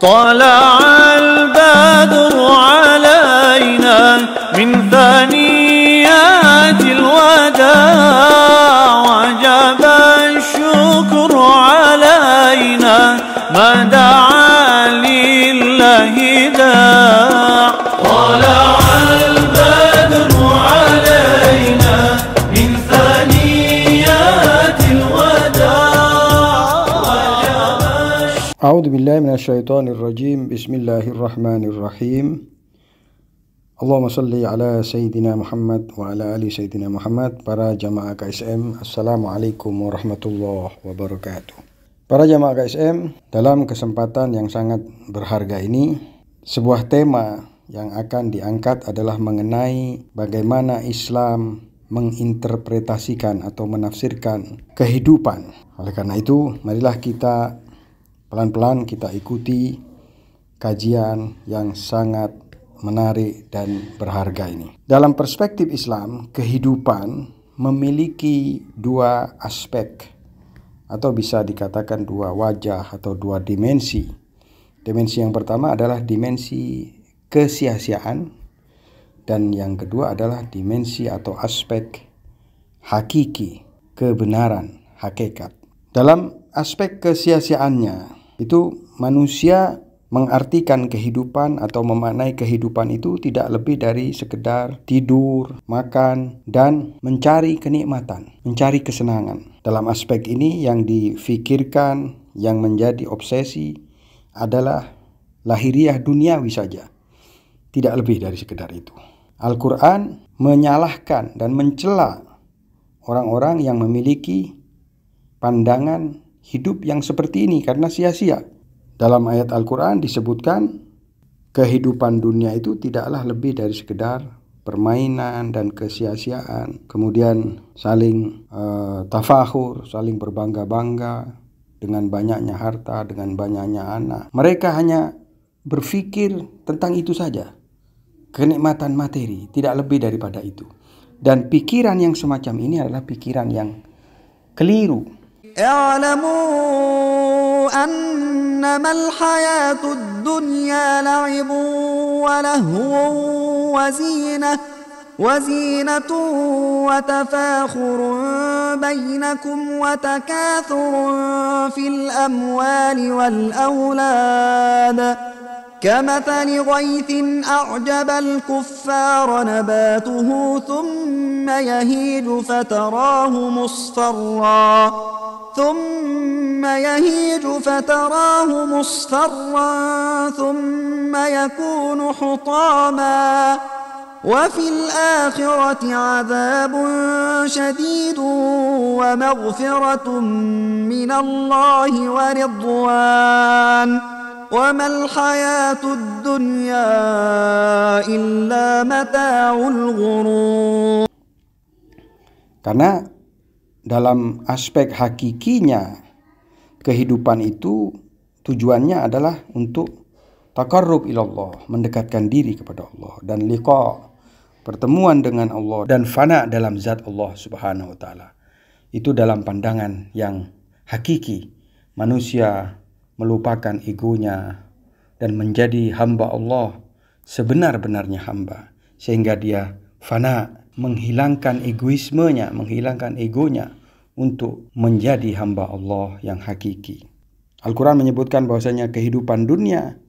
طلع البدر علينا من ثنيات الوداع وجب الشكر علينا ما دعا لله داع طلع البدر علينا من ثنيات الوداع أعوذ بالله من الشيطان الرجيم. بسم الله الرحمن الرحيم. Allahumma salli ala Sayyidina Muhammad wa ala ali Sayyidina Muhammad. Para jamaah KSM, Assalamualaikum warahmatullahi wabarakatuh. Para jamaah KSM, dalam kesempatan yang sangat berharga ini, sebuah tema yang akan diangkat adalah mengenai bagaimana Islam menginterpretasikan atau menafsirkan kehidupan. Oleh karena itu, marilah kita pelan-pelan kita ikuti kajian yang sangat menarik dan berharga ini. Dalam perspektif Islam, kehidupan memiliki dua aspek atau bisa dikatakan dua wajah atau dua dimensi. Dimensi yang pertama adalah dimensi kesia-siaan dan yang kedua adalah dimensi atau aspek hakiki, kebenaran, hakikat. Dalam aspek kesia-siaannya itu manusia mengartikan kehidupan atau memaknai kehidupan itu tidak lebih dari sekedar tidur, makan, dan mencari kenikmatan, mencari kesenangan. Dalam aspek ini yang difikirkan, yang menjadi obsesi adalah lahiriah duniawi saja. Tidak lebih dari sekedar itu. Al-Quran menyalahkan dan mencela orang-orang yang memiliki pandangan hidup yang seperti ini karena sia-sia. Dalam ayat Al-Quran disebutkan kehidupan dunia itu tidaklah lebih dari sekedar permainan dan kesia-siaan. Kemudian saling tafakhur, saling berbangga-bangga dengan banyaknya harta, dengan banyaknya anak. Mereka hanya berpikir tentang itu saja. Kenikmatan materi, tidak lebih daripada itu. Dan pikiran yang semacam ini adalah pikiran yang keliru. أنما الحياة الدنيا لعب ولهو وزينة وتفاخر بينكم وتكاثر في الأموال والأولاد كمثل غيث أعجب الكفار نباته ثم يهيج فتراه مصفرا ثم يكون حطاما وفي الآخرة عذاب شديد ومغفرة من الله ورضوان وما الحياة الدنيا إلا متاع الغرور. Karena dalam aspek hakikinya kehidupan itu tujuannya adalah untuk taqarrub ilallah, mendekatkan diri kepada Allah, dan liqa, pertemuan dengan Allah, dan fana dalam zat Allah subhanahu wa ta'ala. Itu dalam pandangan yang hakiki, manusia melupakan egonya dan menjadi hamba Allah sebenar-benarnya hamba, sehingga dia fana, menghilangkan egoismenya, menghilangkan egonya untuk menjadi hamba Allah yang hakiki. Al-Quran menyebutkan bahwasanya kehidupan dunia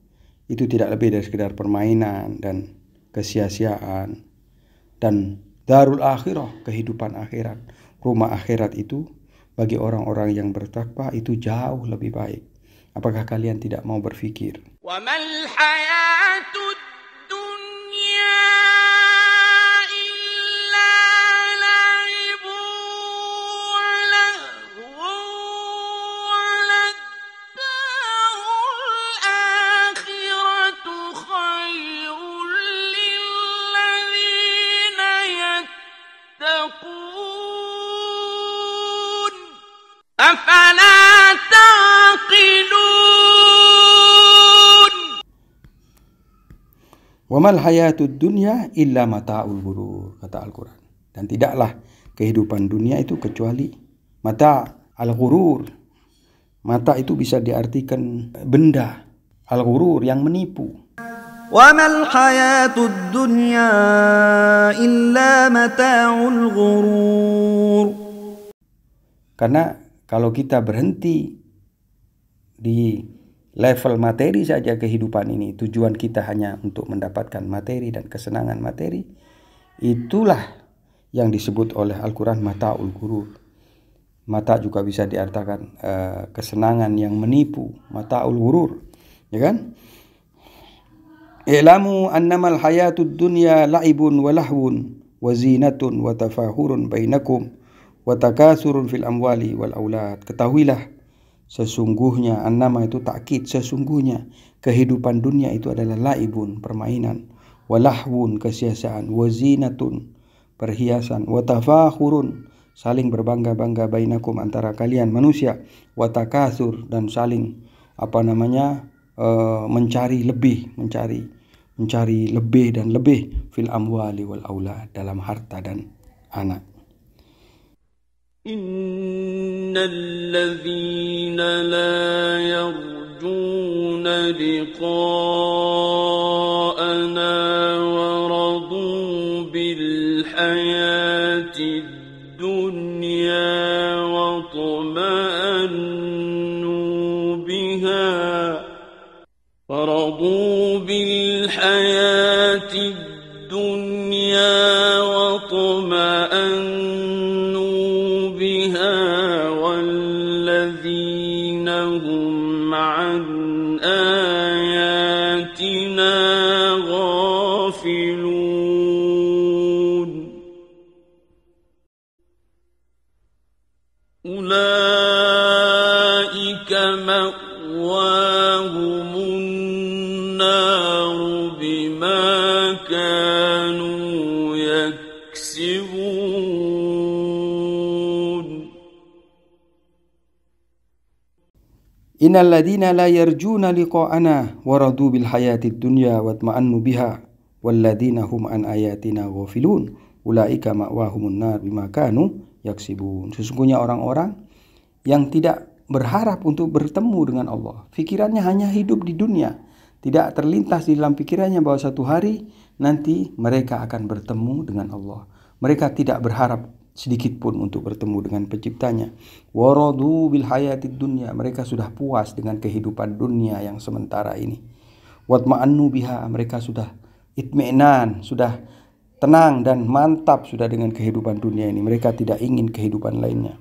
itu tidak lebih dari sekedar permainan dan kesia-siaan. Dan darul akhirah, kehidupan akhirat, rumah akhirat itu bagi orang-orang yang bertakwa itu jauh lebih baik. Apakah kalian tidak mau berfikir? Wamal hayatud dunya illa mata'ul ghurur, kata Al-Quran. Dan tidaklah kehidupan dunia itu kecuali mata al-ghurur. Mata itu bisa diartikan benda, Al-ghurur, yang menipu. وما الحياة الدنيا إلا متاع الغرور. Karena kalau kita berhenti di level materi saja kehidupan ini, tujuan kita hanya untuk mendapatkan materi dan kesenangan materi, itulah yang disebut oleh Al-Quran mata'ul ghurur. Mata juga bisa diartikan kesenangan yang menipu, mata'ul ghurur, ya kan? I'lamu annamal hayatud dunya la'ibun wa lahwun wa zinatun wa tafahurun bainakum wa takasurun fil amwali wal aulad. Ketahuilah, sesungguhnya, annama itu takkid, sesungguhnya kehidupan dunia itu adalah laibun, permainan, wa lahwun, kesia-siaan, wa zinatun, perhiasan, wa tafakhurun, saling berbangga-bangga, bainakum, antara kalian manusia, wa takasur, dan saling mencari lebih dan lebih, fil amwali wal aulad, dalam harta dan anak. Innal ladzina la yarjuna liqa'ana wa radu bil hayatid dunya wa tuma'annu biha ورضوا بالحياة الدنيا واطمأنوا بها والذين هم عن آياتنا غافلون أولئك مأواهم النار بما كانوا يكسبون Innal ladzina la yarjuna liqa'ana wa radu bil hayatid dunya watma'annu biha walladzina hum an ayatina ghafilun ulaika ma'wahumun nar bima kanu yaksibun. Sesungguhnya orang-orang yang tidak berharap untuk bertemu dengan Allah, pikirannya hanya hidup di dunia, tidak terlintas di dalam pikirannya bahwa satu hari nanti mereka akan bertemu dengan Allah. Mereka tidak berharap sedikit pun untuk bertemu dengan penciptanya. Waradu bil hayatid dunya, mereka sudah puas dengan kehidupan dunia yang sementara ini. Watma'annu biha, mereka sudah itmi'nan, sudah tenang dan mantap sudah dengan kehidupan dunia ini. Mereka tidak ingin kehidupan lainnya.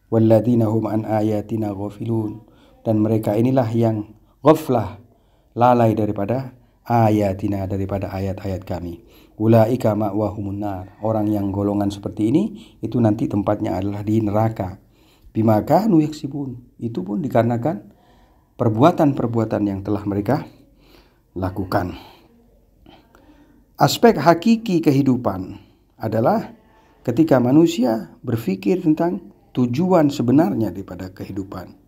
Walladzina hum an ayatina ghafilun, dan mereka inilah yang ghaflah, lalai daripada ayatina, daripada ayat-ayat kami. Ulaika ma'wahumun nar, orang yang golongan seperti ini itu nanti tempatnya adalah di neraka. Bima kanu yaksibun, itu pun dikarenakan perbuatan-perbuatan yang telah mereka lakukan. Aspek hakiki kehidupan adalah ketika manusia berpikir tentang tujuan sebenarnya daripada kehidupan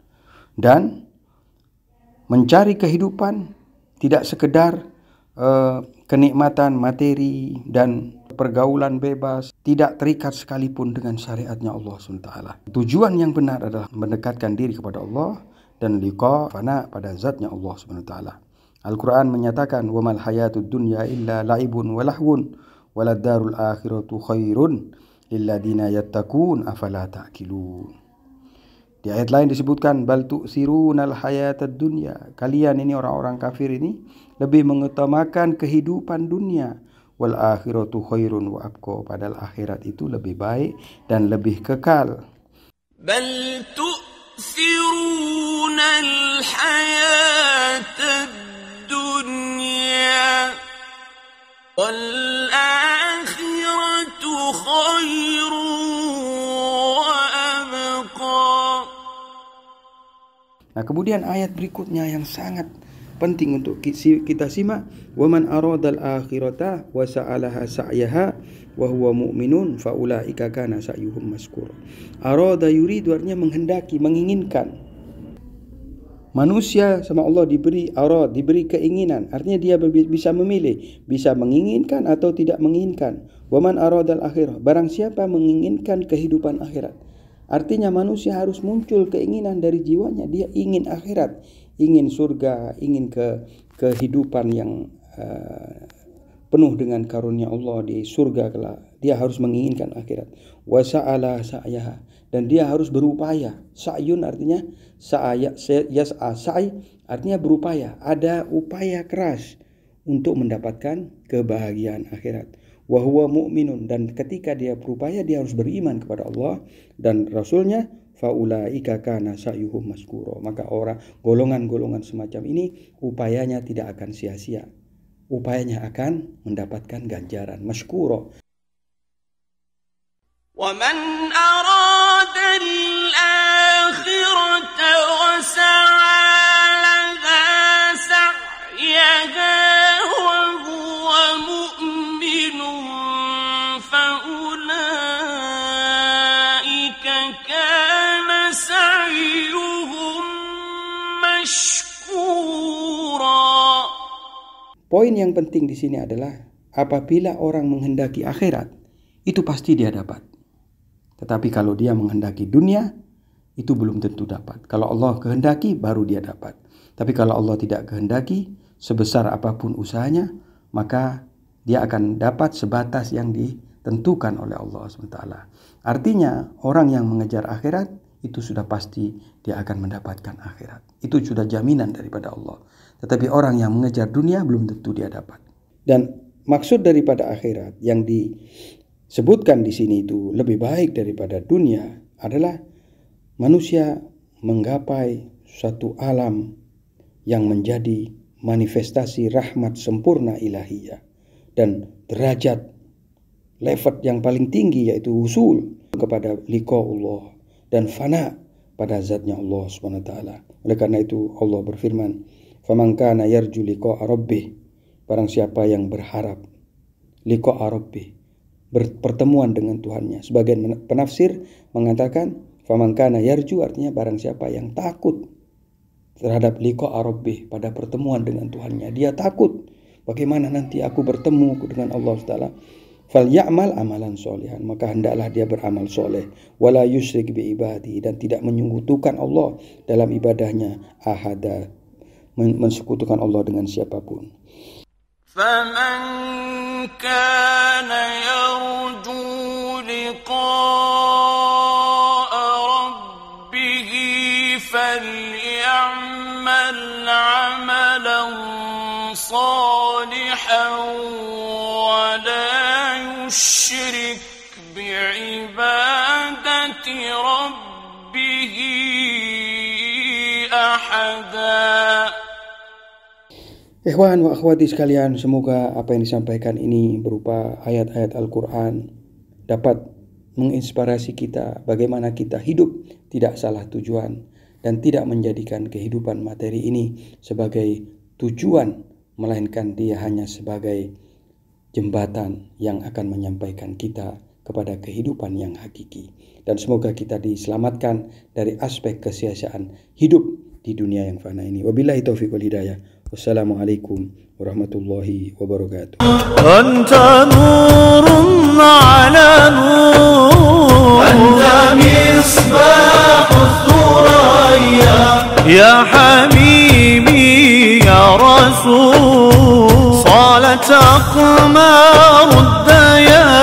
dan mencari kehidupan tidak sekedar kenikmatan materi dan pergaulan bebas, tidak terikat sekalipun dengan syariatnya Allah SWT. Tujuan yang benar adalah mendekatkan diri kepada Allah dan liqa fana pada zatnya Allah SWT. Al-Quran menyatakan وَمَا الْحَيَاةُ الدُّنْيَا إِلَّا لَعِبٌ وَلَهْوٌ وَلَلدَّارُ الْآخِرَةُ خَيْرٌ لِلَّذِينَ يَتَّقُونَ أَفَلَا تَعْقِلُونَ. Di ayat lain disebutkan bal tu'sirunal hayatad dunya, kalian ini orang-orang kafir ini lebih mengutamakan kehidupan dunia, wal akhiratu khairun wa abqa, padahal akhirat itu lebih baik dan lebih kekal. Bal tu'sirunal hayatad dunya wal akhiratu khairun wa abqa. Nah, kemudian ayat berikutnya yang sangat penting untuk kita simak, waman aradal akhirata wa sa'alaha sa'yaha wa huwa mu'minun fa ulaika kana sa'yuhum maskura. Arada yuridu, artinya menghendaki, menginginkan. Manusia sama Allah diberi arad, diberi keinginan, artinya dia bisa memilih, bisa menginginkan atau tidak menginginkan. Waman aradal akhirah, barang siapa menginginkan kehidupan akhirat, artinya manusia harus muncul keinginan dari jiwanya, dia ingin akhirat, ingin surga, ingin kehidupan yang penuh dengan karunia Allah di surga kelak, dia harus menginginkan akhirat. Wa sa'ala sa'yaha, dan dia harus berupaya. Sa'yun artinya sa'i artinya berupaya, ada upaya keras untuk mendapatkan kebahagiaan akhirat. Wa huwa mu'minun, dan ketika dia berupaya dia harus beriman kepada Allah dan Rasulnya. Faulaika kana sa'yuhum maskuro, maka golongan-golongan semacam ini upayanya tidak akan sia-sia, upayanya akan mendapatkan ganjaran maskuro. وَمَنْ أَرَادَ الْآخِرَةَ وَسَعَى لَهَا سَعْيَهَا وَهُوَ مُؤْمِنٌ فَأُولَئِكَ كَانَ سَعْيُهُمْ مَشْكُورًا. Poin yang penting di sini adalah apabila orang menghendaki akhirat, itu pasti dia dapat. Tetapi kalau dia menghendaki dunia, itu belum tentu dapat. Kalau Allah kehendaki, baru dia dapat. Tapi kalau Allah tidak kehendaki, sebesar apapun usahanya, maka dia akan dapat sebatas yang ditentukan oleh Allah SWT. Artinya, orang yang mengejar akhirat, itu sudah pasti dia akan mendapatkan akhirat. Itu sudah jaminan daripada Allah. Tetapi orang yang mengejar dunia, belum tentu dia dapat. Dan maksud daripada akhirat yang disebutkan di sini itu lebih baik daripada dunia adalah manusia menggapai suatu alam yang menjadi manifestasi rahmat sempurna ilahiyah dan derajat level yang paling tinggi, yaitu usul kepada liqa'ullah dan fana pada zatnya Allah SWT. Oleh karena itu Allah berfirman, faman kana yarju liqa'a rabbih, barang siapa yang berharap liqa'a rabbih, berpertemuan dengan Tuhannya. Sebagian penafsir mengatakan faman kana yarju artinya barang siapa yang takut terhadap liqa'a rabbih, pada pertemuan dengan Tuhannya. Dia takut bagaimana nanti aku bertemu dengan Allah Taala. Fal ya'mal amalan solihan, maka hendaklah dia beramal soleh. Wala yusyrik bi ibadi, dan tidak menyekutukan Allah dalam ibadahnya. Ahada, mensekutukan Allah dengan siapapun. فَمَنْ كَانَ يَرْجُو لِقَاءَ رَبِّهِ فَلْيَعْمَلْ عَمَلًا صَالِحًا وَلَا يُشْرِكْ بِعِبَادَةِ رَبِّهِ أَحَدًا. Ikhwan wa akhwati sekalian, semoga apa yang disampaikan ini berupa ayat-ayat Al-Quran dapat menginspirasi kita bagaimana kita hidup tidak salah tujuan dan tidak menjadikan kehidupan materi ini sebagai tujuan, melainkan dia hanya sebagai jembatan yang akan menyampaikan kita kepada kehidupan yang hakiki. Dan semoga kita diselamatkan dari aspek kesia-siaan hidup di dunia yang fana ini. Wabillahi taufiq wal hidayah. Wassalamualaikum warahmatullahi wabarakatuh. Anta nurun ala nur, Anta misbahus thuraya, Ya Habibi Ya Rasul, salat aqmarud daya.